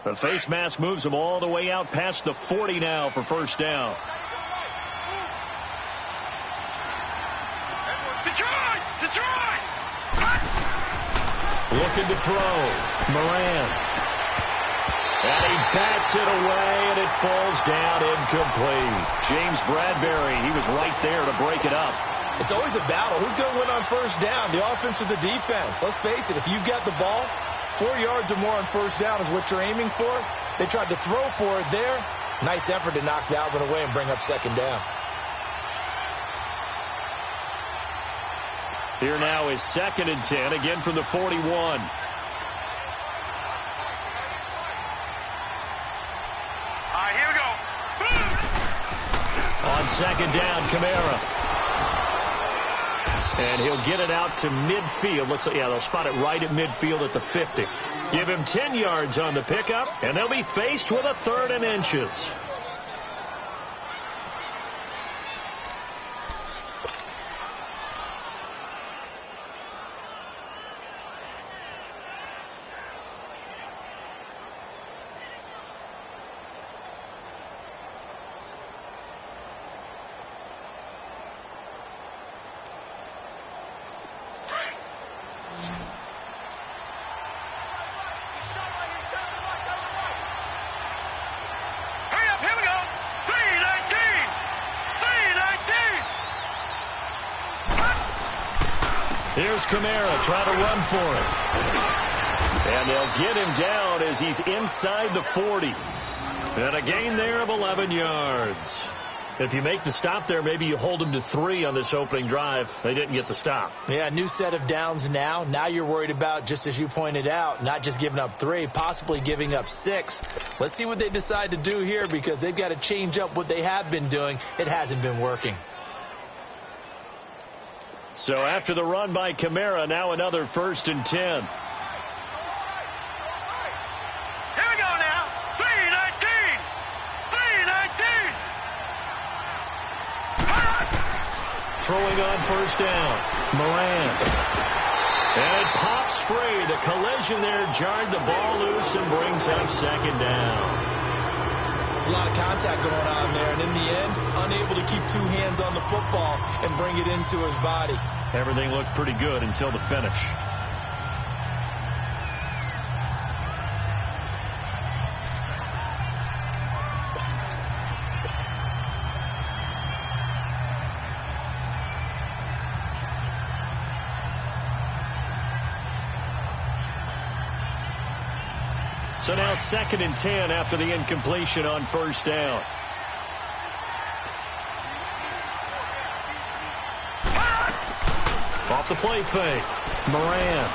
The face mask moves him all the way out past the 40 now for first down. Detroit! Looking to throw. Moran. And he bats it away, and it falls down incomplete. James Bradbury, he was right there to break it up. It's always a battle. Who's going to win on first down, the offense or the defense? Let's face it, if you've got the ball, 4 yards or more on first down is what you're aiming for. They tried to throw for it there. Nice effort to knock that one away and bring up second down. Here now is 2nd and 10, again from the 41. Here we go. On 2nd down, Kamara. And he'll get it out to midfield. Looks like, yeah, they'll spot it right at midfield at the 50. Give him 10 yards on the pickup, and they'll be faced with a 3rd and inches. Here's Kamara trying to run for it. And they'll get him down as he's inside the 40. And a gain there of 11 yards. If you make the stop there, maybe you hold them to 3 on this opening drive. They didn't get the stop. Yeah, new set of downs now. Now you're worried about, just as you pointed out, not just giving up 3, possibly giving up 6. Let's see what they decide to do here, because they've got to change up what they have been doing. It hasn't been working. So after the run by Kamara, now another 1st and 10. Here we go now. 3-19. 3-19. Throwing on first down. Moran. And it pops free. The collision there jarred the ball loose and brings up 2nd down. There's a lot of contact going on there, and in the end, unable to keep 2 hands on the football and bring it into his body. Everything looked pretty good until the finish. So now 2nd and 10 after the incompletion on first down. Off the play fake. Moran.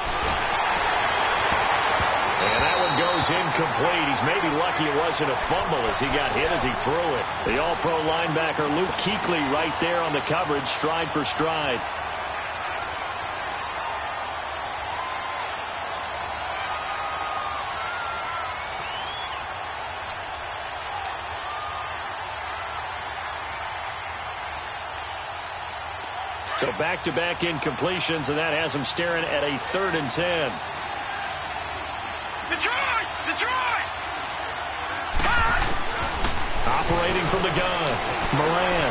And that one goes incomplete. He's maybe lucky it wasn't a fumble as he got hit as he threw it. The all-pro linebacker Luke Kuechly right there on the coverage, stride for stride. So back-to-back incompletions, and that has him staring at a 3rd and 10. Detroit! Operating from the gun. Moran.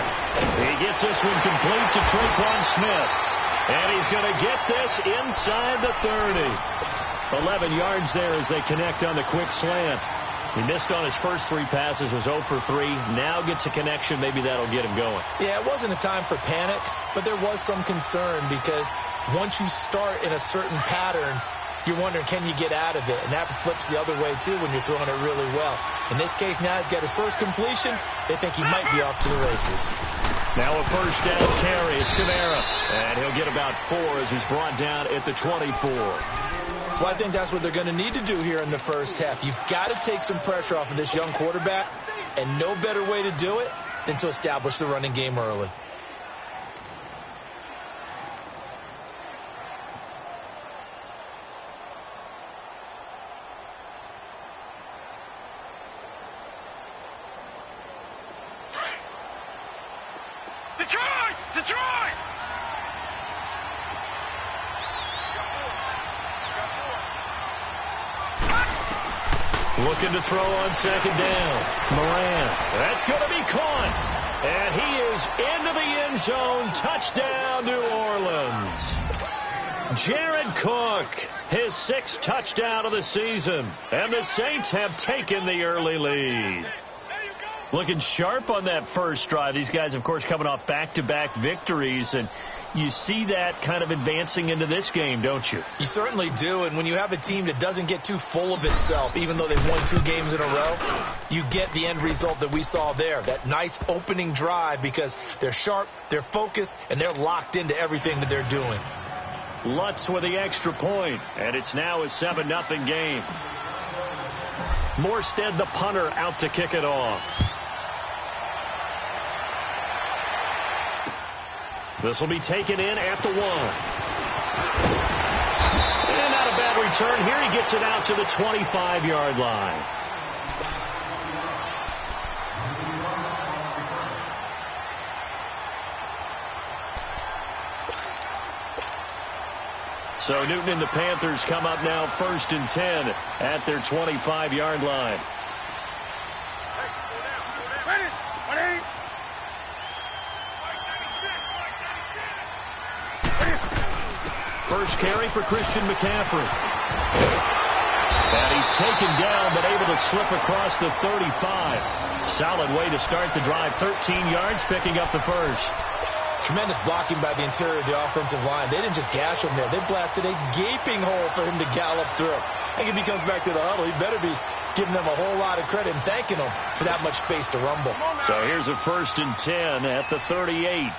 He gets this one complete to Traquan Smith. And he's going to get this inside the 30. 11 yards there as they connect on the quick slant. He missed on his first 3 passes, was 0 for 3. Now gets a connection. Maybe that'll get him going. Yeah, it wasn't a time for panic, but there was some concern because once you start in a certain pattern, you're wondering, can you get out of it? And that flips the other way, too, when you're throwing it really well. In this case, now he's got his first completion. They think he might be off to the races. Now a first down carry. It's Kamara. And he'll get about 4 as he's brought down at the 24. Well, I think that's what they're going to need to do here in the first half. You've got to take some pressure off of this young quarterback, and no better way to do it than to establish the running game early. Detroit! Looking to throw on second down. Moran. That's going to be caught. And he is into the end zone. Touchdown, New Orleans. Jared Cook, his 6th touchdown of the season. And the Saints have taken the early lead. Looking sharp on that first drive. These guys, of course, coming off back-to-back victories. And you see that kind of advancing into this game, don't you? You certainly do. And when you have a team that doesn't get too full of itself, even though they've won 2 games in a row, you get the end result that we saw there. That nice opening drive because they're sharp, they're focused, and they're locked into everything that they're doing. Lutz with the extra point, and it's now a 7-0 game. Morstead, the punter, out to kick it off. This will be taken in at the 1. And not a bad return here. He gets it out to the 25-yard line. So Newton and the Panthers come up now 1st and 10 at their 25-yard line. First carry for Christian McCaffrey. And he's taken down but able to slip across the 35. Solid way to start the drive. 13 yards, picking up the first. Tremendous blocking by the interior of the offensive line. They didn't just gash him there. They blasted a gaping hole for him to gallop through. I think if he comes back to the huddle, he better be giving them a whole lot of credit and thanking them for that much space to rumble. So here's a 1st and 10 at the 38.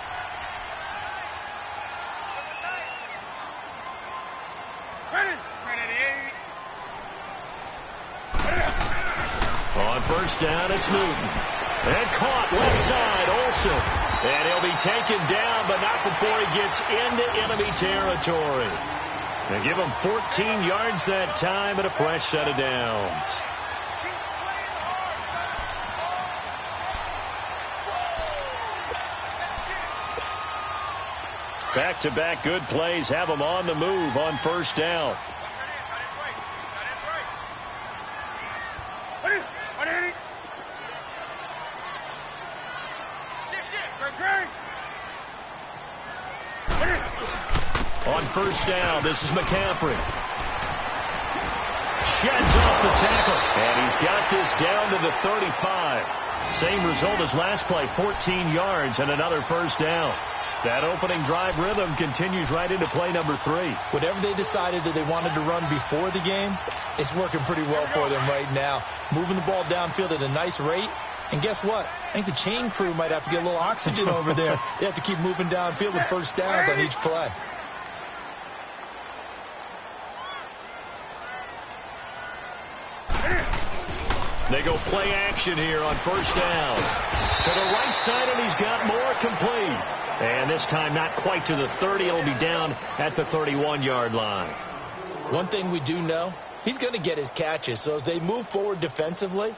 On 1st down, it's Newton. And caught left side, Olsen. And he'll be taken down, but not before he gets into enemy territory. They give him 14 yards that time and a fresh set of downs. Back-to-back good plays have him on the move on 1st down. On 1st down, this is McCaffrey. Sheds off the tackle. And he's got this down to the 35. Same result as last play, 14 yards and another 1st down. That opening drive rhythm continues right into play number 3. Whatever they decided that they wanted to run before the game, it's working pretty well for them right now. Moving the ball downfield at a nice rate. And guess what? I think the chain crew might have to get a little oxygen over there. They have to keep moving downfield with 1st downs on each play. They go play action here on 1st down. To the right side, and he's got more complete. And this time not quite to the 30. It'll be down at the 31-yard line. One thing we do know, he's going to get his catches. So as they move forward defensively,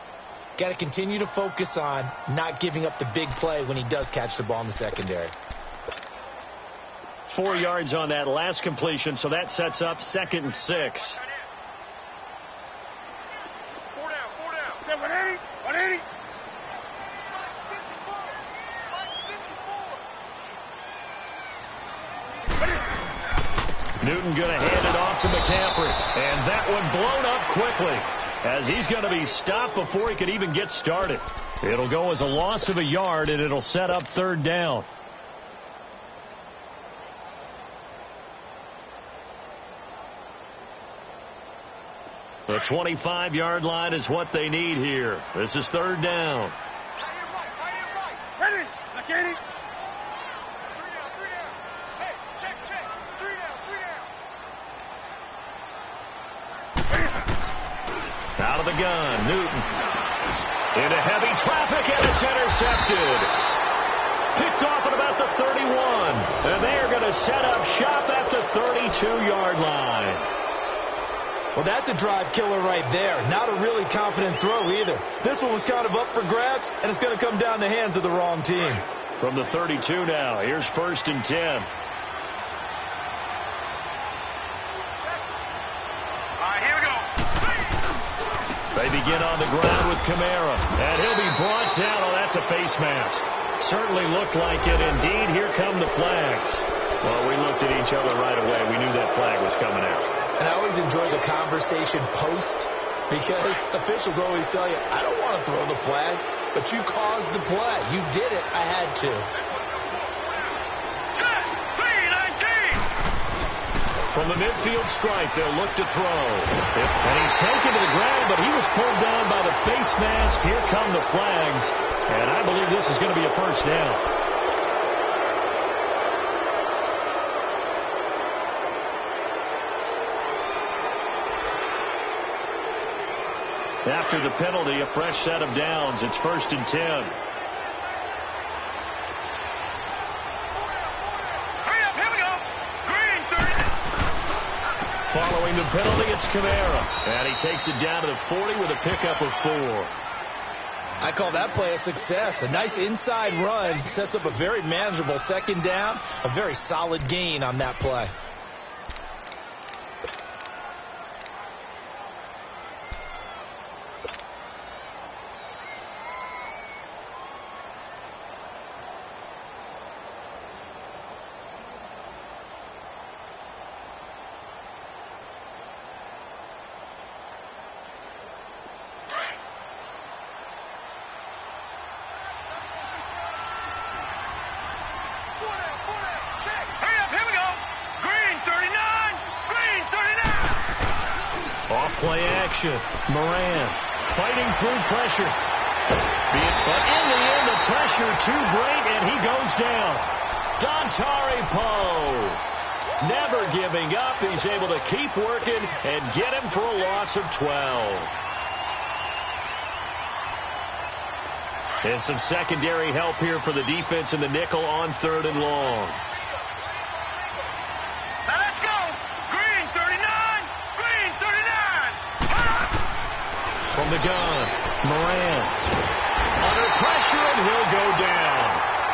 got to continue to focus on not giving up the big play when he does catch the ball in the secondary. 4 yards on that last completion, so that sets up 2nd and 6. 180. Newton going to hand it off to McCaffrey. And that one blown up quickly as he's going to be stopped before he could even get started. It'll go as a loss of a yard, and it'll set up 3rd down. The 25-yard line is what they need here. This is 3rd down. Ready. McKinney. Out of the gun, Newton. Into heavy traffic, and it's intercepted. Picked off at about the 31. And they are going to set up shop at the 32-yard line. Well, that's a drive killer right there. Not a really confident throw either. This one was kind of up for grabs, and it's going to come down the hands of the wrong team. From the 32 now, here's 1st and 10. They begin on the ground with Kamara. And he'll be brought down. Oh, that's a face mask. Certainly looked like it. Indeed, here come the flags. Well, we looked at each other right away. We knew that flag was coming out. And I always enjoy the conversation post, because officials always tell you, I don't want to throw the flag, but you caused the play. You did it. I had to. From the midfield stripe, they'll look to throw. And he's taken to the ground, but he was pulled down by the face mask. Here come the flags. And I believe this is going to be a first down. After the penalty, a fresh set of downs. It's 1st and 10. Following the penalty, it's Kamara. And he takes it down to the 40 with a pickup of 4. I call that play a success. A nice inside run sets up a very manageable second down. A very solid gain on that play. Play action. Moran fighting through pressure. But in the end, the pressure too great, and he goes down. Dontari Poe never giving up. He's able to keep working and get him for a loss of 12. And some secondary help here for the defense in the nickel on 3rd and long. From the gun, Moran under pressure, and he'll go down.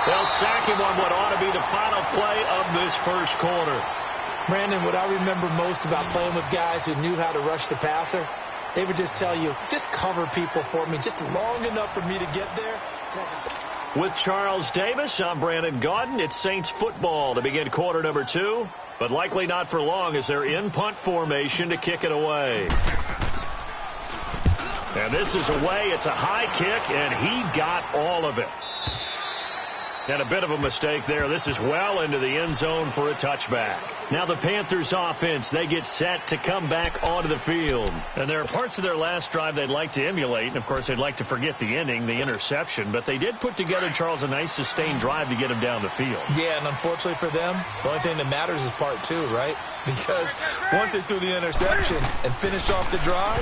They'll sack him on what ought to be the final play of this first quarter. Brandon, what I remember most about playing with guys who knew how to rush the passer, they would just tell you, just cover people for me, just long enough for me to get there. With Charles Davis, I'm Brandon Gaudin. It's Saints football to begin quarter number 2, but likely not for long as they're in punt formation to kick it away. And this is away. It's a high kick, and he got all of it. And a bit of a mistake there. This is well into the end zone for a touchback. Now the Panthers offense, they get set to come back onto the field. And there are parts of their last drive they'd like to emulate. And, of course, they'd like to forget the ending, the interception. But they did put together, Charles, a nice sustained drive to get him down the field. Yeah, and unfortunately for them, the only thing that matters is part 2, right? Because once they threw the interception and finished off the drive,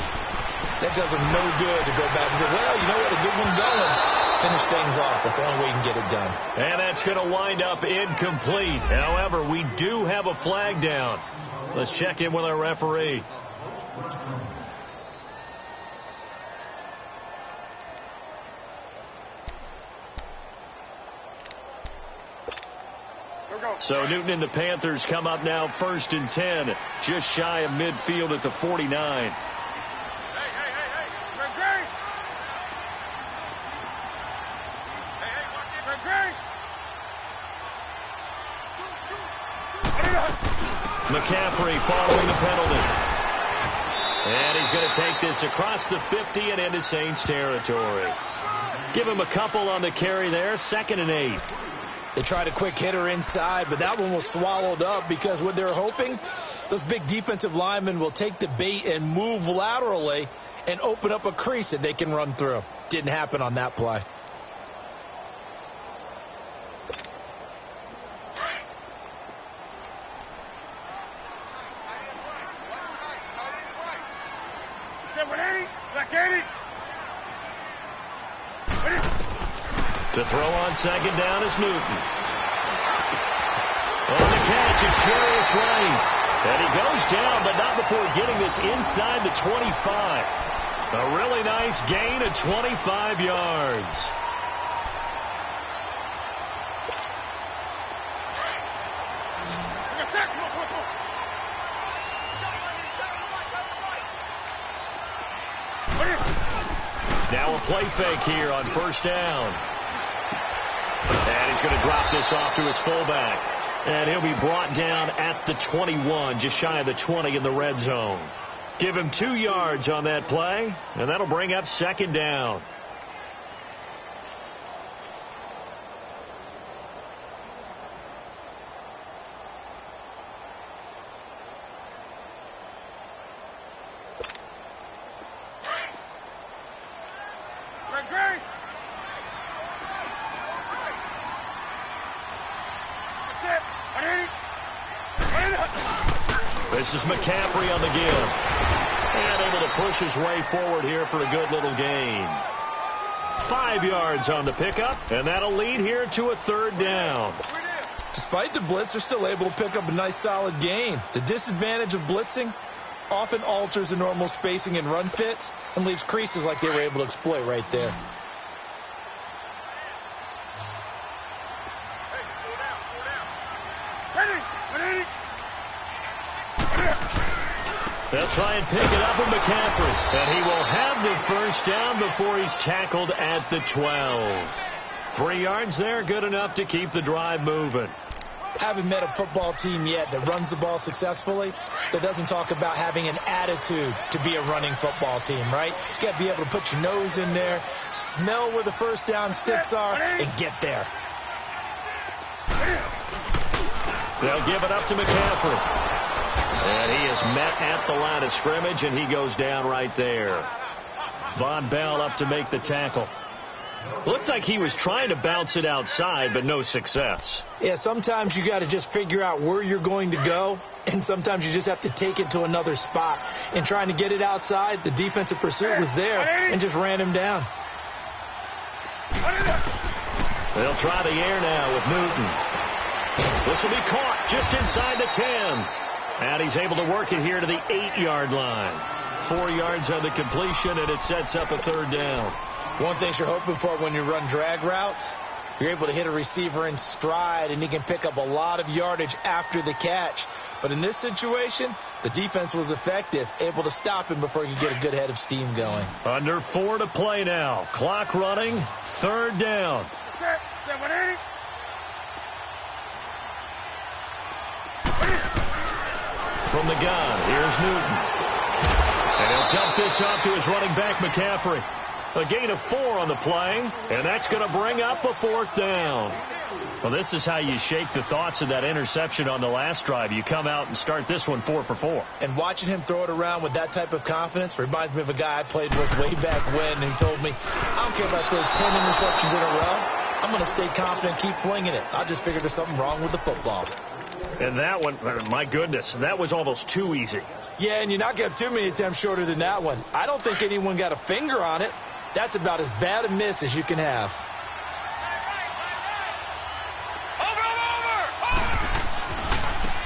that does them no good to go back and say, well, you know what, a good one going. Finish things off. That's the only way you can get it done. And that's going to wind up incomplete. However, we do have a flag down. Let's check in with our referee. So Newton and the Panthers come up now 1st and 10, just shy of midfield at the 49. McCaffrey following the penalty. And he's going to take this across the 50 and into Saints territory. Give him a couple on the carry there. 2nd and 8. They tried a quick hitter inside, but that one was swallowed up because what they're hoping, those big defensive linemen will take the bait and move laterally and open up a crease that they can run through. Didn't happen on that play. To throw on 2nd down is Newton. On the catch, it's Jarius Wright. And he goes down, but not before getting this inside the 25. A really nice gain of 25 yards. Now a play fake here on first down. And he's going to drop this off to his fullback. And he'll be brought down at the 21, just shy of the 20 in the red zone. Give him 2 yards on that play, and that'll bring up second down. This is McCaffrey on the give. And able to push his way forward here for a good little gain. 5 yards on the pickup, and that'll lead here to a third down. Despite the blitz, they're still able to pick up a nice solid gain. The disadvantage of blitzing often alters the normal spacing and run fits and leaves creases like they were able to exploit right there. They'll try and pick it up with McCaffrey. And he will have the first down before he's tackled at the 12. 3 yards there, good enough to keep the drive moving. Haven't met a football team yet that runs the ball successfully that doesn't talk about having an attitude to be a running football team, right? You got to be able to put your nose in there, smell where the first down sticks are, and get there. They'll give it up to McCaffrey. And he is met at the line of scrimmage, and he goes down right there. Von Bell up to make the tackle. Looked like he was trying to bounce it outside, but no success. Yeah, sometimes you got to just figure out where you're going to go, and sometimes you just have to take it to another spot. And trying to get it outside, the defensive pursuit was there and just ran him down. They'll try the air now with Newton. This will be caught just inside the 10. And he's able to work it here to the 8-yard line. 4 yards on the completion, and it sets up a third down. One thing you're hoping for when you run drag routes, you're able to hit a receiver in stride, and he can pick up a lot of yardage after the catch. But in this situation, the defense was effective, able to stop him before he could get a good head of steam going. Under 4 to play now. Clock running, third down. From the gun, here's Newton. And he'll dump this off to his running back, McCaffrey. A gain of 4 on the play, and that's going to bring up a fourth down. Well, this is how you shake the thoughts of that interception on the last drive. You come out and start this one 4 for 4. And watching him throw it around with that type of confidence reminds me of a guy I played with way back when, and he told me, I don't care if I throw 10 interceptions in a row. I'm going to stay confident, keep flinging it. I just figured there's something wrong with the football. And that one, my goodness, that was almost too easy. Yeah, and you're not going to have too many attempts shorter than that one. I don't think anyone got a finger on it. That's about as bad a miss as you can have.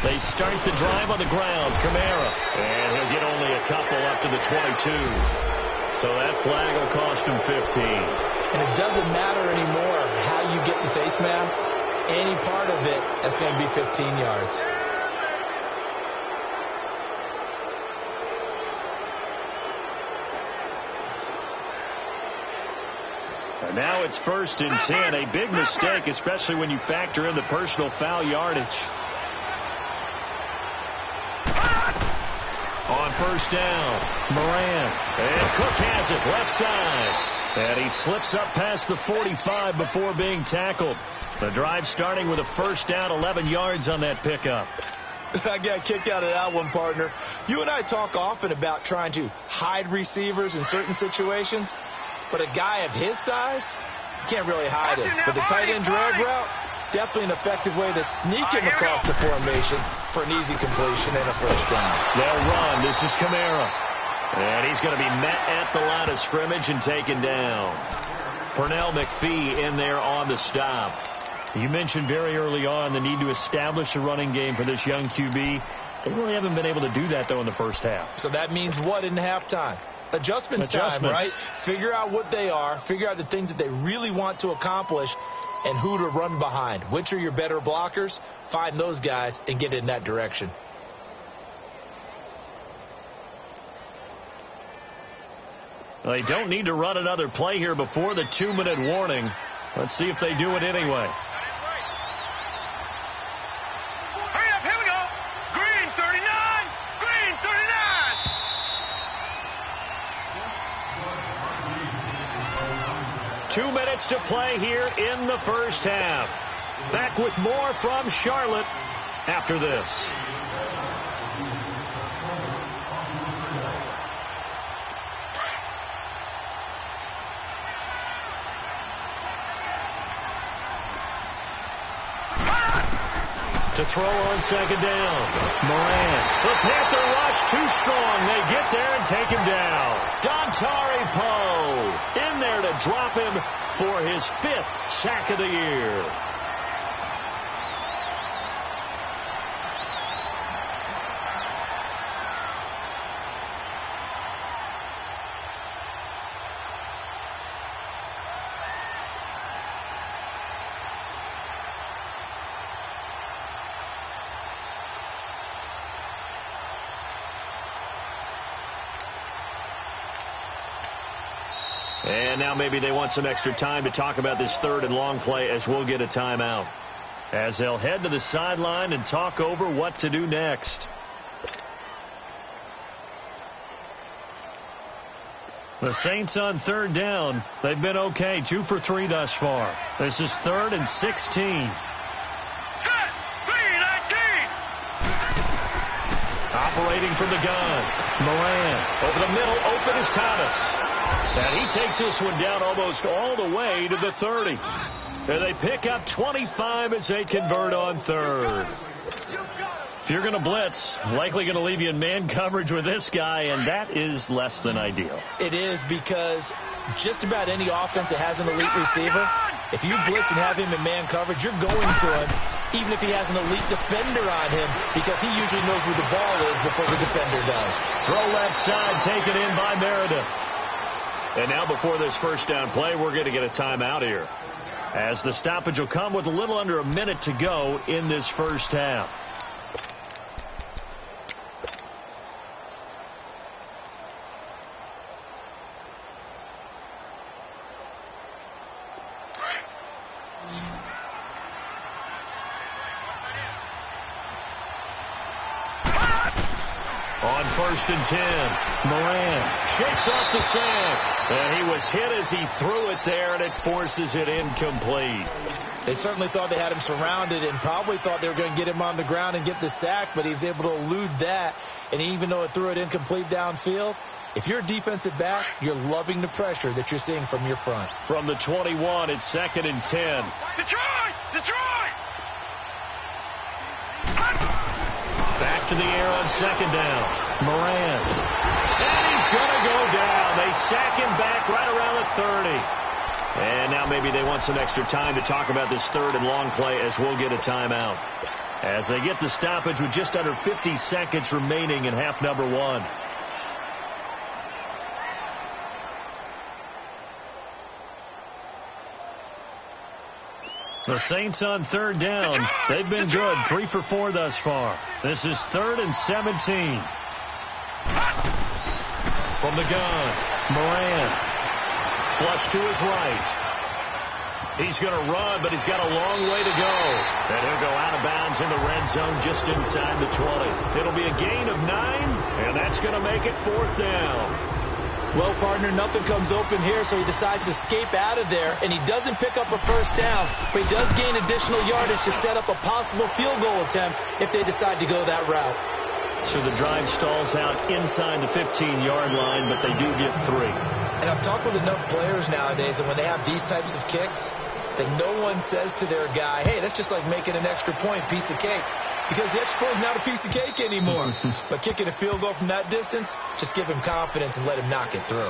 They start the drive on the ground. Kamara. And he'll get only a couple up to the 22. So that flag will cost him 15. And it doesn't matter anymore how you get the face mask. Any part of it, that's going to be 15 yards. And now it's 1st and 10. A big mistake, especially when you factor in the personal foul yardage. On first down, Moran. And Cook has it, left side. And he slips up past the 45 before being tackled. The drive starting with a first down, 11 yards on that pickup. I got kicked out of that one, partner. You and I talk often about trying to hide receivers in certain situations, but a guy of his size, you can't really hide him. But the tight end drag route, definitely an effective way to sneak him across the formation for an easy completion and a first down. They'll run. This is Kamara. And he's going to be met at the line of scrimmage and taken down. Pernell McPhee in there on the stop. You mentioned very early on the need to establish a running game for this young QB. They really haven't been able to do that, though, in the first half. So that means what in halftime? Adjustments time, right? Figure out what they are. Figure out the things that they really want to accomplish and who to run behind. Which are your better blockers? Find those guys and get in that direction. They don't need to run another play here before the 2-minute warning. Let's see if they do it anyway. Hurry up, here we go. Green 39, green 39. 2 minutes to play here in the first half. Back with more from Charlotte after this. To throw on second down. Moran. The Panther rush too strong. They get there and take him down. Dontari Poe in there to drop him for his 5th sack of the year. And now maybe they want some extra time to talk about this 3rd and long play as we'll get a timeout. As they'll head to the sideline and talk over what to do next. The Saints on 3rd down. They've been okay. 2 for 3 thus far. This is 3rd and 16. Set, 3-19. Operating from the gun. Moran over the middle. Open is Thomas. And he takes this one down almost all the way to the 30. And they pick up 25 as they convert on 3rd. If you're going to blitz, likely going to leave you in man coverage with this guy, and that is less than ideal. It is, because just about any offense that has an elite receiver, if you blitz and have him in man coverage, you're going to him, even if he has an elite defender on him, because he usually knows where the ball is before the defender does. Throw left side, taken in by Meredith. And now before this first down play, we're going to get a timeout here, as the stoppage will come with a little under a minute to go in this first half. On 1st and 10, Moran shakes off the sack, and he was hit as he threw it there, and it forces it incomplete. They certainly thought they had him surrounded and probably thought they were going to get him on the ground and get the sack, but he was able to elude that, and even though it threw it incomplete downfield, if you're a defensive back, you're loving the pressure that you're seeing from your front. From the 21, it's 2nd and 10. Detroit! Detroit! Back to the air on 2nd down. Moran. And he's going to go down. They sack him back right around the 30. And now maybe they want some extra time to talk about this 3rd and long play as we'll get a timeout. As they get the stoppage with just under 50 seconds remaining in half number 1. The Saints on 3rd down. They've been good. 3 for 4 thus far. This is 3rd and 17. From the gun, Moran. Flush to his right. He's going to run, but he's got a long way to go. And he'll go out of bounds in the red zone just inside the 20. It'll be a gain of 9, and that's going to make it 4th down. Well, partner, nothing comes open here, so he decides to escape out of there, and he doesn't pick up a first down, but he does gain additional yardage to set up a possible field goal attempt if they decide to go that route. So the drive stalls out inside the 15-yard line, but they do get 3. And I've talked with enough players nowadays, and when they have these types of kicks, that no one says to their guy, hey, that's just like making an extra point, piece of cake. Because the extra point is not a piece of cake anymore. But kicking a field goal from that distance, just give him confidence and let him knock it through.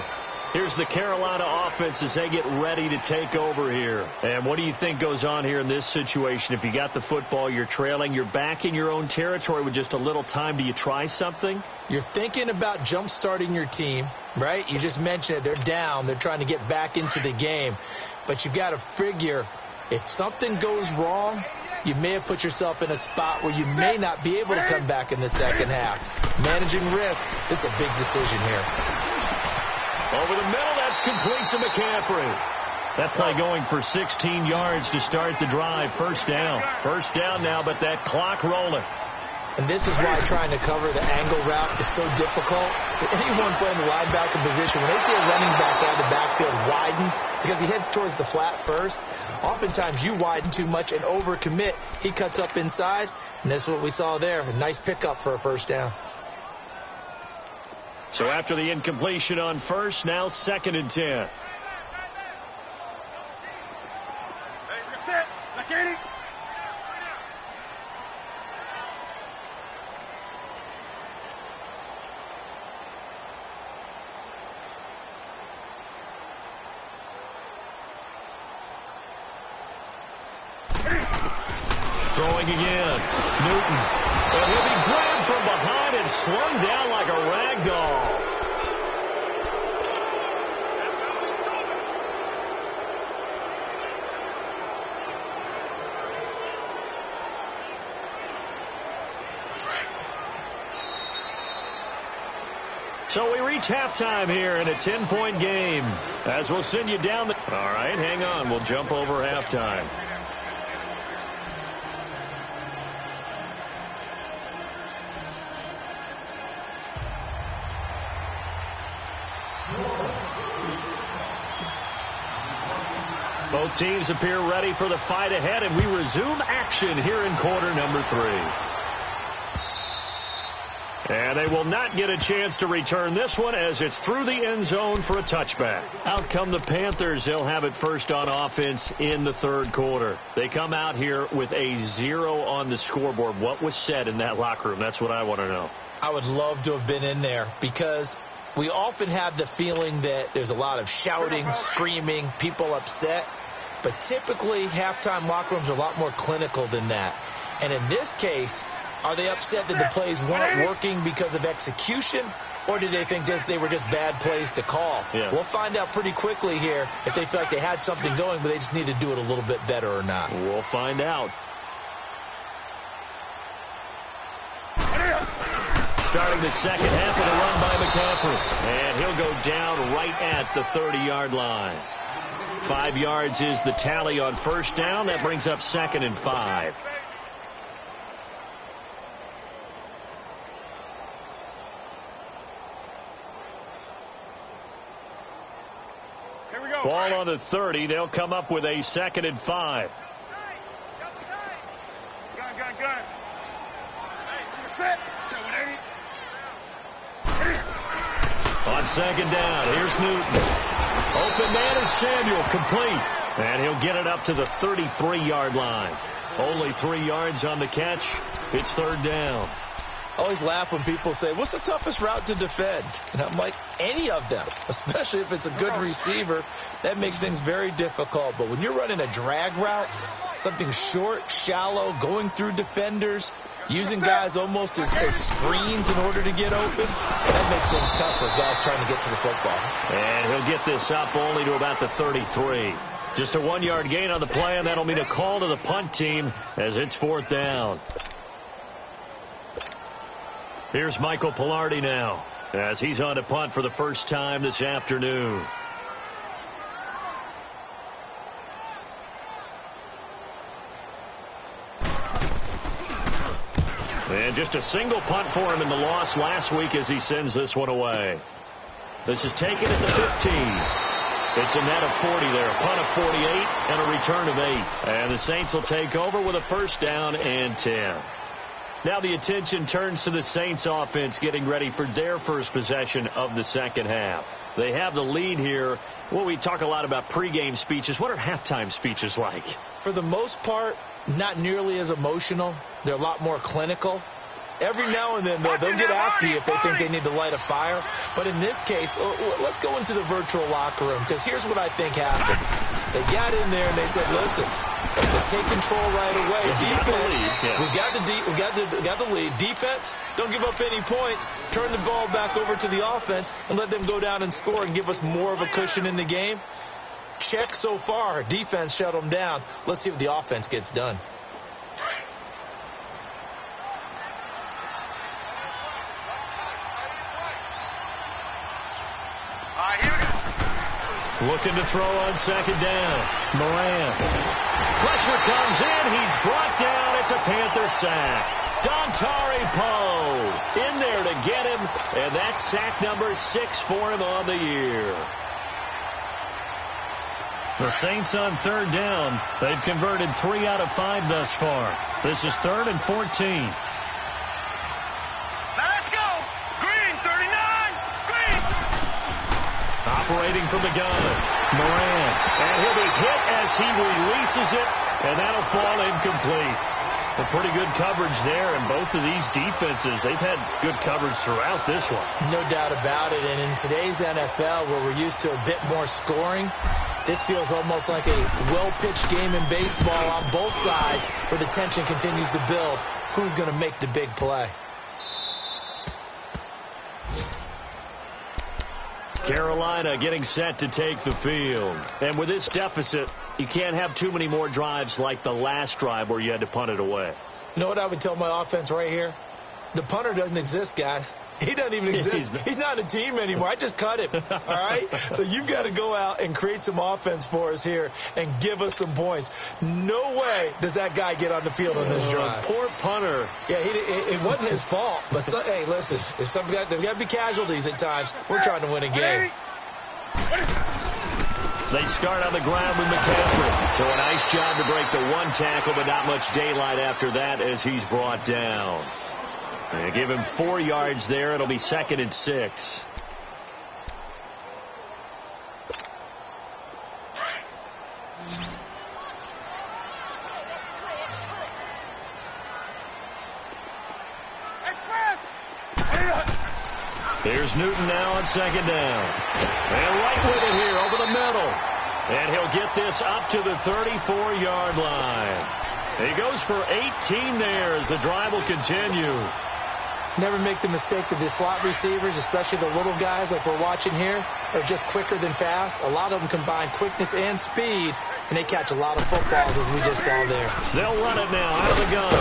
Here's the Carolina offense as they get ready to take over here. And what do you think goes on here in this situation? If you got the football, you're trailing, you're back in your own territory with just a little time. Do you try something? You're thinking about jump-starting your team, right? You just mentioned it. They're down. They're trying to get back into the game. But you've got to figure, if something goes wrong, you may have put yourself in a spot where you may not be able to come back in the second half. Managing risk, this is a big decision here. Over the middle, that's complete to McCaffrey. That play going for 16 yards to start the drive. First down. First down now, but that clock rolling. And this is why trying to cover the angle route is so difficult. Anyone playing the linebacker position, when they see a running back out of the backfield widen, because he heads towards the flat first, oftentimes you widen too much and overcommit. He cuts up inside, and that's what we saw there. A nice pickup for a first down. So after the incompletion on first, now 2nd and 10. Throwing again. Newton. And he'll be grabbed from behind and slung down like a rag doll. So we reach halftime here in a 10-point game. As we'll send you down the... All right, hang on. We'll jump over halftime. Both teams appear ready for the fight ahead, and we resume action here in quarter number 3. And they will not get a chance to return this one as it's through the end zone for a touchback. Out come the Panthers. They'll have it first on offense in the 3rd quarter. They come out here with a 0 on the scoreboard. What was said in that locker room? That's what I want to know. I would love to have been in there because we often have the feeling that there's a lot of shouting, screaming, people upset. But typically, halftime locker rooms are a lot more clinical than that. And in this case, are they upset that the plays weren't working because of execution, or did they think they were just bad plays to call? Yeah. We'll find out pretty quickly here if they feel like they had something going, but they just need to do it a little bit better or not. We'll find out. Starting the second half with a run by McCaffrey. And he'll go down right at the 30-yard line. 5 yards is the tally on first down. That brings up 2nd and 5. Here we go. Ball on the 30. They'll come up with a 2nd and 5. Gun. Hey, set. On 2nd down, here's Newton. Open man is Samuel, complete. And he'll get it up to the 33-yard line. Only 3 yards on the catch. It's 3rd down. I always laugh when people say, what's the toughest route to defend? And I'm like, any of them, especially if it's a good receiver. That makes things very difficult. But when you're running a drag route, something short, shallow, going through defenders, using guys almost as screens in order to get open, that makes things tough for guys trying to get to the football. And he'll get this up only to about the 33. Just a 1-yard gain on the play, and that'll mean a call to the punt team as it's 4th down. Here's Michael Pilardi now as he's on to punt for the first time this afternoon. And just a single punt for him in the loss last week as he sends this one away. This is taken at the 15. It's a net of 40 there. A punt of 48 and a return of 8. And the Saints will take over with a first down and 10. Now the attention turns to the Saints offense getting ready for their first possession of the second half. They have the lead here. Well, we talk a lot about pregame speeches. What are halftime speeches like? For the most part, not nearly as emotional. They're a lot more clinical. Every now and then, though, they'll get after you if they think they need to light a fire. But in this case, let's go into the virtual locker room, because here's what I think happened. They got in there and they said, listen, let's take control right away. Defense, we got the lead. Defense, don't give up any points. Turn the ball back over to the offense and let them go down and score and give us more of a cushion in the game. Check so far. Defense shut them down. Let's see what the offense gets done. All right, here we go. Looking to throw on second down. Moran. Pressure comes in. He's brought down. It's a Panther sack. Dontari Poe in there to get him, and that's sack number 6 for him on the year. The Saints on third down. They've converted 3 out of 5 thus far. This is 3rd and 14. Now let's go. Green, 39. Green. Operating from the gun. Moran. And he'll be hit as he releases it, and that'll fall incomplete. A pretty good coverage there, and both of these defenses, they've had good coverage throughout this one. No doubt about it, and in today's NFL, where we're used to a bit more scoring, this feels almost like a well-pitched game in baseball on both sides, where the tension continues to build. Who's going to make the big play? Carolina getting set to take the field. And with this deficit, you can't have too many more drives like the last drive where you had to punt it away. You know what I would tell my offense right here? The punter doesn't exist, guys. He doesn't even exist. He's not a team anymore. I just cut him, all right? So you've got to go out and create some offense for us here and give us some points. No way does that guy get on the field on this drive. Poor punter. Yeah, it wasn't his fault. But, hey, listen, if there's got to be casualties at times. We're trying to win a game. They start on the ground with McCaffrey. So a nice job to break the one tackle, but not much daylight after that as he's brought down. They give him 4 yards there. It'll be 2nd and 6. Here's Newton now on 2nd down. And right with it here over the middle. And he'll get this up to the 34-yard line. He goes for 18 there as the drive will continue. Never make the mistake that the slot receivers, especially the little guys like we're watching here, are just quicker than fast. A lot of them combine quickness and speed, and they catch a lot of footballs, as we just saw there. They'll run it now out of the gun.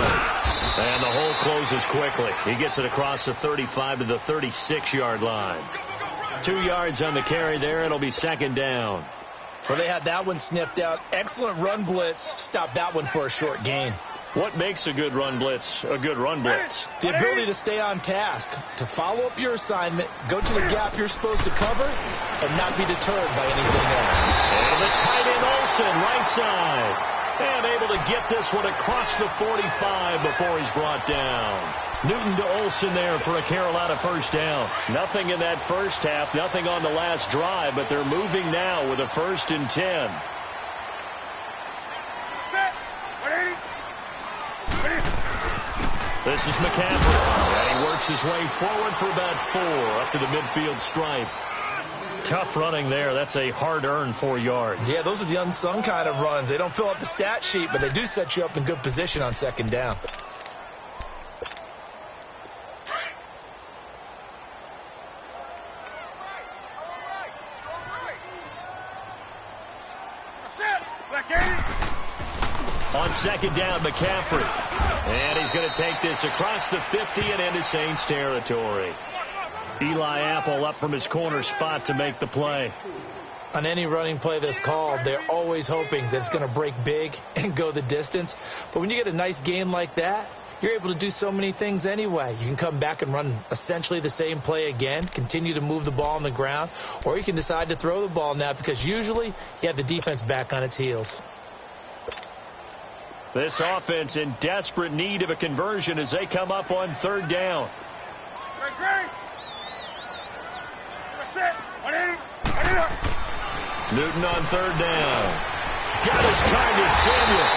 And the hole closes quickly. He gets it across the 35 to the 36-yard line. 2 yards on the carry there. It'll be 2nd down. Well, they had that one sniffed out. Excellent run blitz. Stop that one for a short gain. What makes a good run blitz a good run blitz? The ability to stay on task, to follow up your assignment, go to the gap you're supposed to cover, and not be deterred by anything else. And the tight end Olsen, right side. And able to get this one across the 45 before he's brought down. Newton to Olsen there for a Carolina first down. Nothing in that first half, nothing on the last drive, but they're moving now with a 1st and 10. This is McCaffrey, and he works his way forward for about 4 up to the midfield stripe. Tough running there. That's a hard-earned 4 yards. Yeah, those are the unsung kind of runs. They don't fill up the stat sheet, but they do set you up in good position on 2nd down. On 2nd down, McCaffrey. And he's going to take this across the 50 and into Saints territory. Eli Apple up from his corner spot to make the play. On any running play that's called, they're always hoping that it's going to break big and go the distance. But when you get a nice gain like that, you're able to do so many things anyway. You can come back and run essentially the same play again, continue to move the ball on the ground, or you can decide to throw the ball now because usually you have the defense back on its heels. This offense in desperate need of a conversion as they come up on 3rd down. Newton on 3rd down. Got his target, Samuel.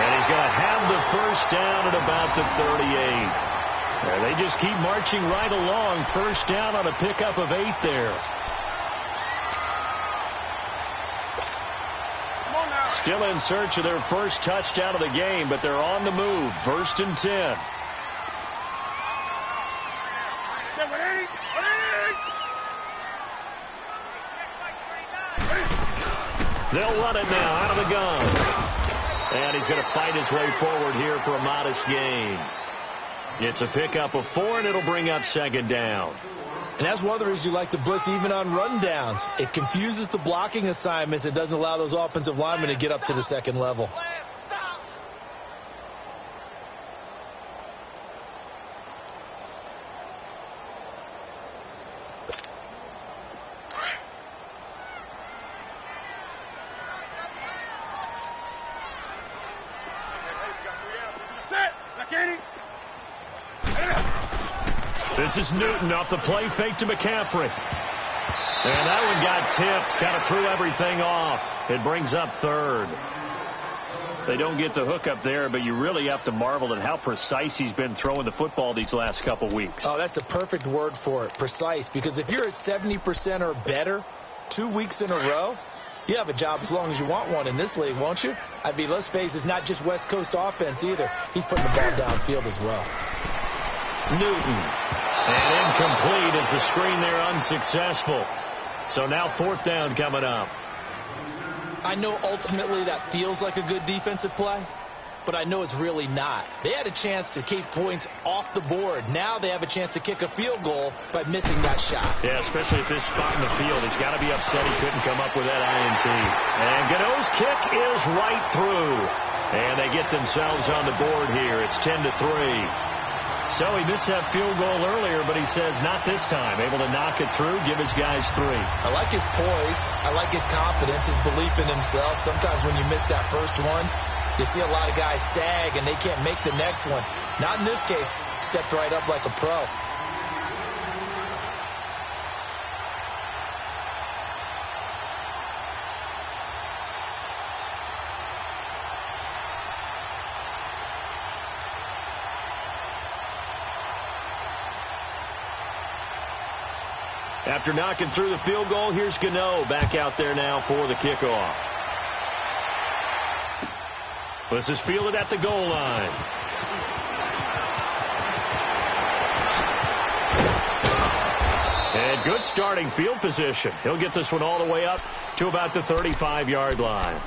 And he's going to have the first down at about the 38. And they just keep marching right along. First down on a pickup of 8 there. Still in search of their first touchdown of the game, but they're on the move. 1st and 10. They'll run it now out of the gun. And he's going to fight his way forward here for a modest gain. It's a pickup of 4, and it'll bring up 2nd down. And that's one of the reasons you like to blitz even on rundowns. It confuses the blocking assignments. It doesn't allow those offensive linemen to get up to the second level. This is Newton off the play fake to McCaffrey. And that one got tipped. Kind of threw everything off. It brings up third. They don't get the hook up there, but you really have to marvel at how precise he's been throwing the football these last couple weeks. Oh, that's a perfect word for it, precise. Because if you're at 70% or better 2 weeks in a row, you have a job as long as you want one in this league, won't you? I mean, let's face it, it's not just West Coast offense either. He's putting the ball downfield as well. Newton. And incomplete as the screen there unsuccessful. So now fourth down coming up. I know ultimately that feels like a good defensive play, but I know it's really not. They had a chance to keep points off the board. Now they have a chance to kick a field goal by missing that shot. Yeah, especially at this spot in the field. He's got to be upset he couldn't come up with that INT. And Godot's kick is right through. And they get themselves on the board here. It's 10-3. So he missed that field goal earlier, but he says not this time. Able to knock it through, give his guys 3. I like his poise. I like his confidence, his belief in himself. Sometimes when you miss that first one, you see a lot of guys sag and they can't make the next one. Not in this case. Stepped right up like a pro. After knocking through the field goal, here's Gano back out there now for the kickoff. This is fielded at the goal line. And good starting field position. He'll get this one all the way up to about the 35-yard line.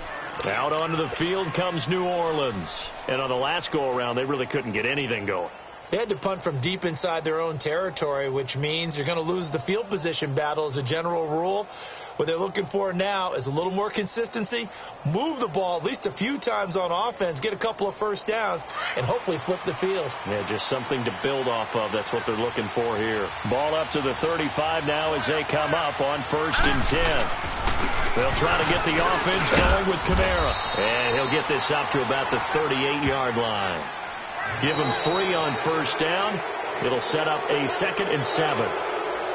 Out onto the field comes New Orleans. And on the last go-around, they really couldn't get anything going. They had to punt from deep inside their own territory, which means you're going to lose the field position battle as a general rule. What they're looking for now is a little more consistency, move the ball at least a few times on offense, get a couple of first downs, and hopefully flip the field. Yeah, just something to build off of. That's what they're looking for here. Ball up to the 35 now as they come up on 1st and 10. They'll try to get the offense going with Kamara. And he'll get this up to about the 38-yard line. Give him 3 on first down. It'll set up a 2nd and 7.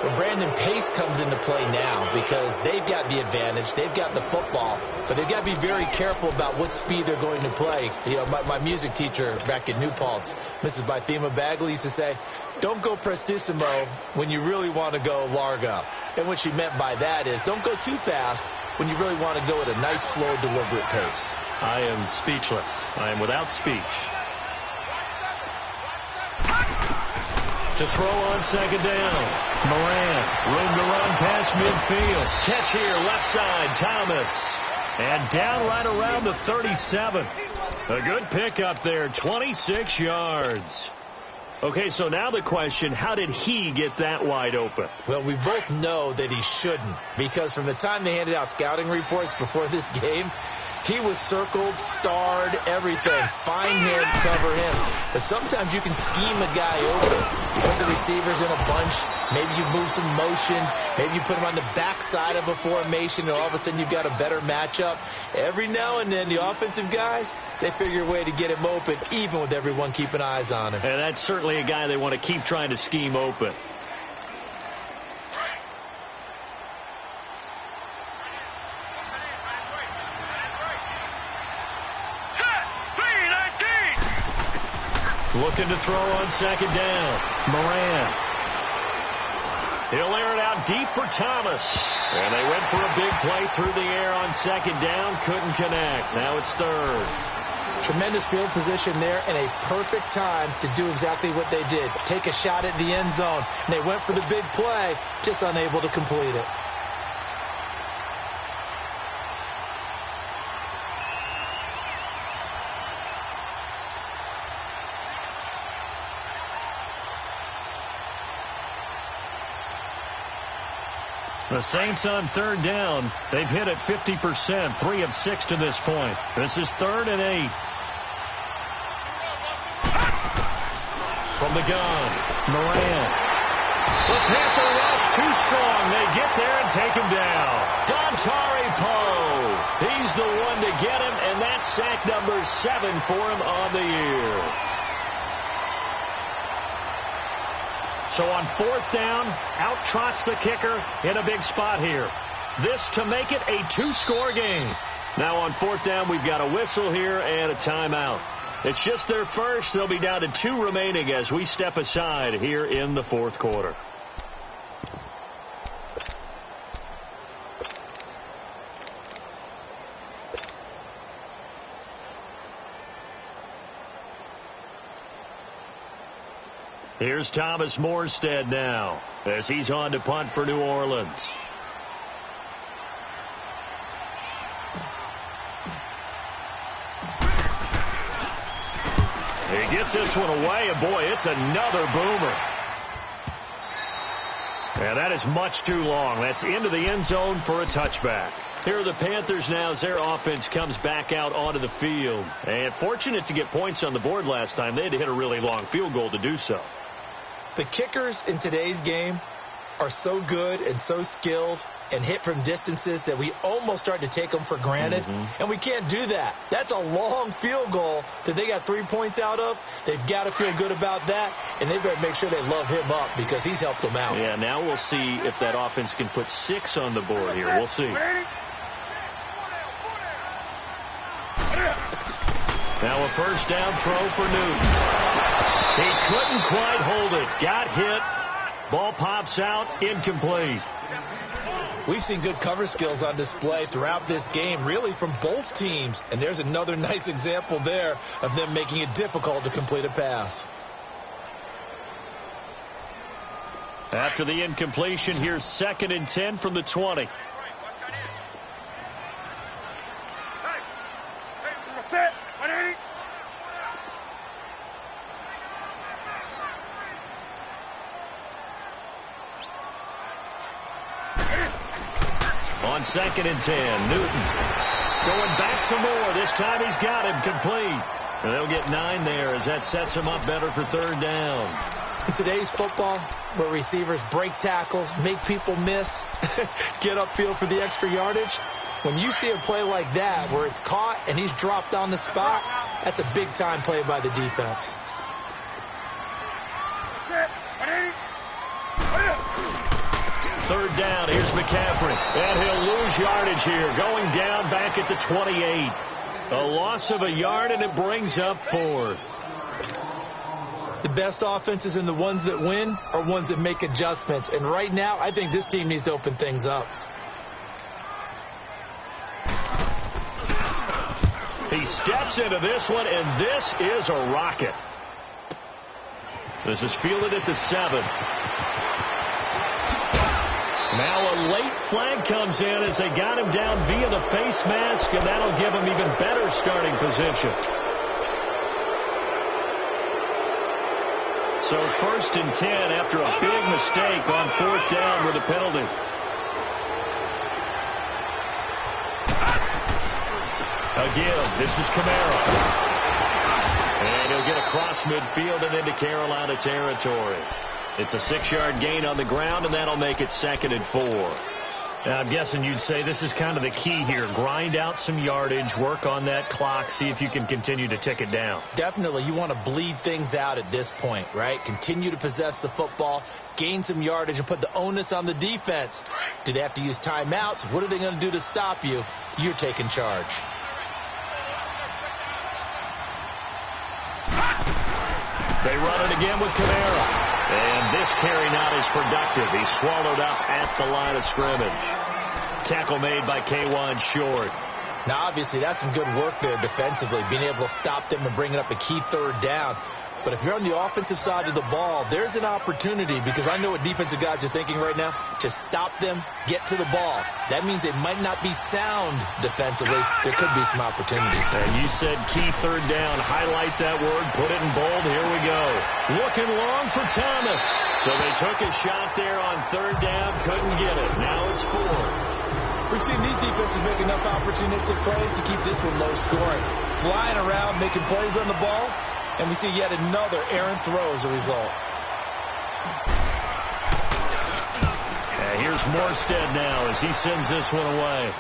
Well, Brandon, pace comes into play now because they've got the advantage. They've got the football, but they've got to be very careful about what speed they're going to play. You know, my music teacher back at New Paltz, Mrs. Bythema Bagley, used to say, don't go prestissimo when you really want to go largo. And what she meant by that is don't go too fast when you really want to go at a nice, slow, deliberate pace. I am speechless. I am without speech. To throw on 2nd down. Moran, room to run past midfield. Catch here, left side, Thomas. And down right around the 37. A good pickup there, 26 yards. Okay, so now the question, how did he get that wide open? Well, we both know that he shouldn't, because from the time they handed out scouting reports before this game, he was circled, starred, everything. Find him, cover him. But sometimes you can scheme a guy open. You put the receivers in a bunch. Maybe you move some motion. Maybe you put him on the backside of a formation, and all of a sudden you've got a better matchup. Every now and then, the offensive guys, they figure a way to get him open, even with everyone keeping eyes on him. And that's certainly a guy they want to keep trying to scheme open. Looking to throw on 2nd down. Moran. He'll air it out deep for Thomas. And they went for a big play through the air on 2nd down. Couldn't connect. Now it's 3rd. Tremendous field position there and a perfect time to do exactly what they did. Take a shot at the end zone. And they went for the big play, just unable to complete it. The Saints on third down. They've hit it 50%, 3 of 6 to this point. This is 3rd and 8. From the gun, Moran. The Panther rush too strong. They get there and take him down. Dontari Poe. He's the one to get him, and that's sack number 7 for him on the year. So on 4th down, out trots the kicker in a big spot here. This to make it a 2-score game. Now on 4th down, we've got a whistle here and a timeout. It's just their first. They'll be down to 2 remaining as we step aside here in the 4th quarter. Here's Thomas Morstead now as he's on to punt for New Orleans. He gets this one away, and boy, it's another boomer. And that is much too long. That's into the end zone for a touchback. Here are the Panthers now as their offense comes back out onto the field. And fortunate to get points on the board last time. They had to hit a really long field goal to do so. The kickers in today's game are so good and so skilled and hit from distances that we almost start to take them for granted. And we can't do that. That's a long field goal that they got 3 points out of. They've got to feel good about that, and they better make sure they love him up because he's helped them out. Yeah, now we'll see if that offense can put 6 on the board here. We'll see. Now a first down throw for Newton. He couldn't quite hold it. Got hit. Ball pops out. Incomplete. We've seen good cover skills on display throughout this game, really from both teams. And there's another nice example there of them making it difficult to complete a pass. After the incompletion, here's 2nd and 10 from the 20. On 2nd and 10, Newton going back to Moore. This time he's got him complete. And they'll get 9 there as that sets him up better for 3rd down. In today's football, where receivers break tackles, make people miss, get upfield for the extra yardage, when you see a play like that where it's caught and he's dropped on the spot, that's a big-time play by the defense. Third down, here's McCaffrey. And he'll lose yardage here, going down back at the 28. A loss of a yard, and it brings up 4th. The best offenses and the ones that win are ones that make adjustments. And right now, I think this team needs to open things up. He steps into this one, and this is a rocket. This is fielded at the 7. Now a late flag comes in as they got him down via the face mask, and that'll give him even better starting position. So 1st and 10 after a big mistake on 4th down with a penalty. Again, this is Kamara. And he'll get across midfield and into Carolina territory. It's a 6-yard gain on the ground, and that'll make it 2nd and 4. Now, I'm guessing you'd say this is kind of the key here. Grind out some yardage, work on that clock, see if you can continue to tick it down. Definitely. You want to bleed things out at this point, right? Continue to possess the football, gain some yardage, and put the onus on the defense. Do they have to use timeouts? What are they going to do to stop you? You're taking charge. They run it again with Kamara. And this carry not as productive. He's swallowed up at the line of scrimmage. Tackle made by K'Wan Short. Now, obviously, that's some good work there defensively, being able to stop them and bring it up a key 3rd down. But if you're on the offensive side of the ball, there's an opportunity, because I know what defensive guys are thinking right now. Just stop them, get to the ball. That means they might not be sound defensively. There could be some opportunities. And you said key third down. Highlight that word. Put it in bold. Here we go. Looking long for Thomas. So they took a shot there on third down. Couldn't get it. Now it's 4. We've seen these defenses make enough opportunistic plays to keep this one low scoring. Flying around, making plays on the ball, and we see yet another errant throw as a result. And here's Morstead now as he sends this one away.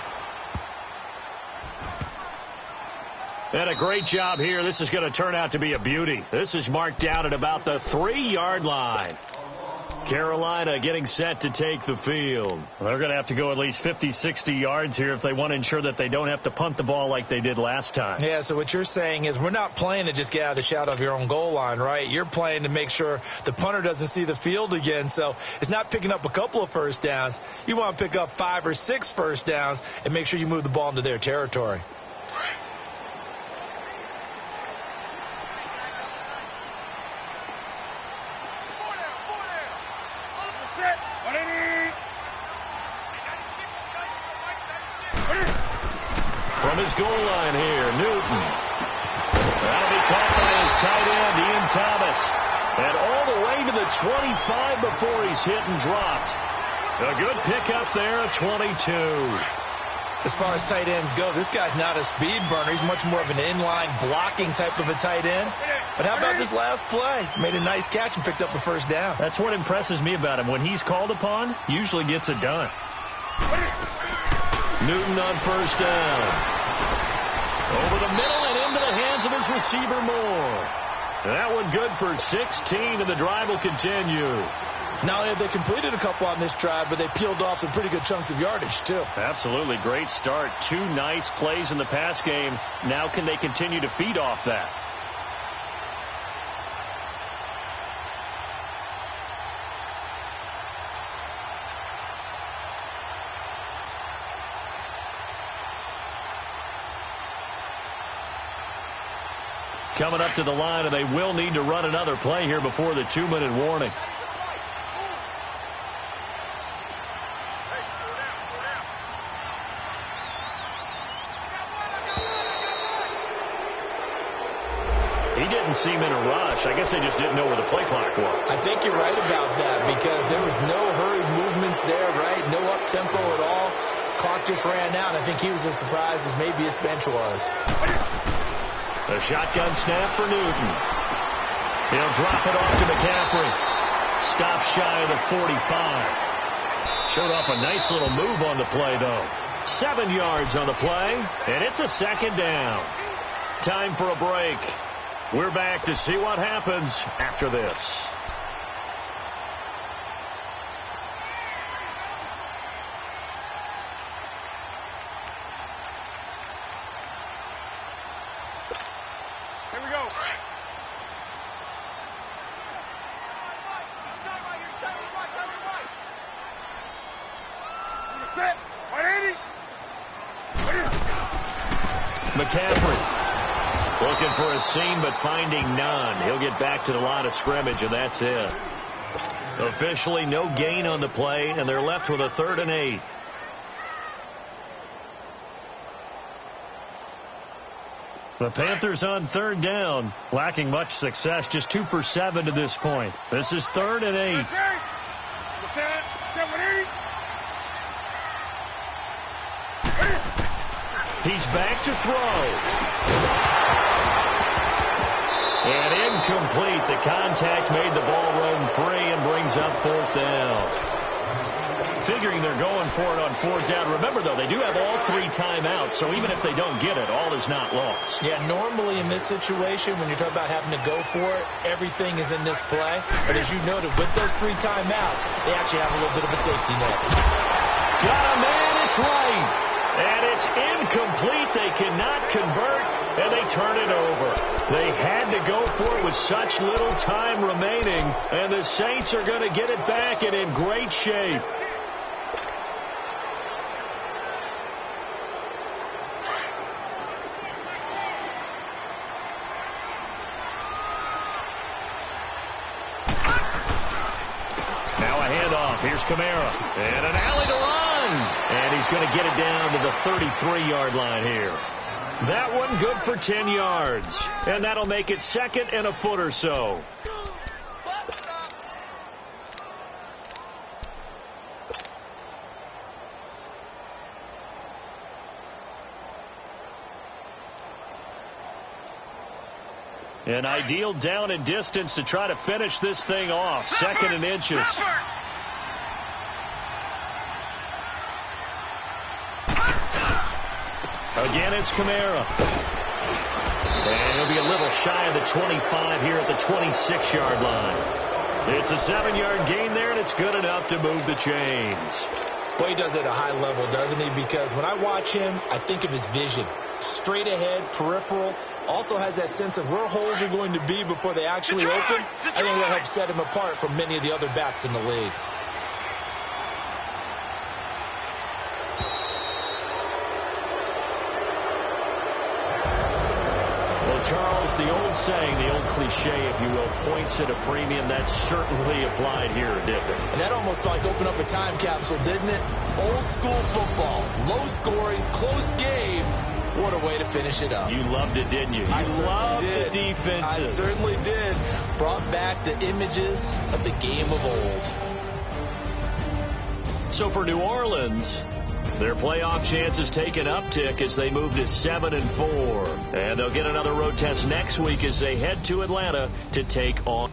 And a great job here. This is going to turn out to be a beauty. This is marked down at about the 3-yard line. Carolina getting set to take the field. They're going to have to go at least 50, 60 yards here if they want to ensure that they don't have to punt the ball like they did last time. Yeah, so what you're saying is we're not playing to just get out of the shadow of your own goal line, right? You're playing to make sure the punter doesn't see the field again. So it's not picking up a couple of first downs. You want to pick up 5 or 6 first downs and make sure you move the ball into their territory. From his goal line here, Newton. That'll be caught by his tight end, Ian Thomas. And all the way to the 25 before he's hit and dropped. A good pickup there at 22. As far as tight ends go, this guy's not a speed burner. He's much more of an inline blocking type of a tight end. But how about this last play? Made a nice catch and picked up a first down. That's what impresses me about him. When he's called upon, usually gets it done. Newton on first down. Over the middle and into the hands of his receiver Moore. That one good for 16, and the drive will continue. Not only have they completed a couple on this drive, but they peeled off some pretty good chunks of yardage, too. Absolutely. Great start. 2 nice plays in the pass game. Now can they continue to feed off that? Coming up to the line, and they will need to run another play here before the 2-minute warning. He didn't seem in a rush. I guess they just didn't know where the play clock was. I think you're right about that, because there was no hurried movements there, right? No up-tempo at all. Clock just ran out. I think he was as surprised as maybe his bench was. A shotgun snap for Newton. He'll drop it off to McCaffrey. Stop shy of the 45. Showed off a nice little move on the play, though. 7 yards on the play, and it's a second down. Time for a break. We're back to see what happens after this. Here we go. Set. 180. McCaffrey looking for a seam, but finding none. He'll get back to the line of scrimmage, and that's it. Officially no gain on the play, and they're left with a 3rd and 8. The Panthers on 3rd down, lacking much success, just 2 for 7 to this point. This is 3rd and 8. He's back to throw. And incomplete. The contact made the ball roam free and brings up 4th down. Figuring they're going for it on 4th down. Remember, though, they do have all 3 timeouts, so even if they don't get it, all is not lost. Yeah, normally in this situation, when you're talking about having to go for it, everything is in this play. But as you noted, with those 3 timeouts, they actually have a little bit of a safety net. Got a man, it's right. And it's incomplete. They cannot convert, and they turn it over. They had to go for it with such little time remaining, and the Saints are going to get it back and in great shape. Here's Kamara. And an alley to run. And he's going to get it down to the 33-yard line here. That one good for 10 yards. And that'll make it 2nd and a foot or so. An ideal down and distance to try to finish this thing off. 2nd and inches. Again, it's Kamara. And he'll be a little shy of the 25 here at the 26-yard line. It's a 7-yard gain there, and it's good enough to move the chains. Well, he does it at a high level, doesn't he? Because when I watch him, I think of his vision. Straight ahead, peripheral. Also has that sense of where holes are going to be before they actually open. I think that helps set him apart from many of the other backs in the league. Well, Charles, the old saying, the old cliche, if you will, points at a premium, that certainly applied here, didn't it? And that almost like opened up a time capsule, didn't it? Old school football, low scoring, close game. What a way to finish it up. You loved it, didn't you? You loved the defenses. I certainly did. Brought back the images of the game of old. So for New Orleans, their playoff chances take an uptick as they move to 7-4. And they'll get another road test next week as they head to Atlanta to take on.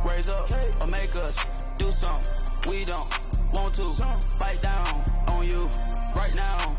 Raise up or make us do something we don't want to. Bite down on you right now.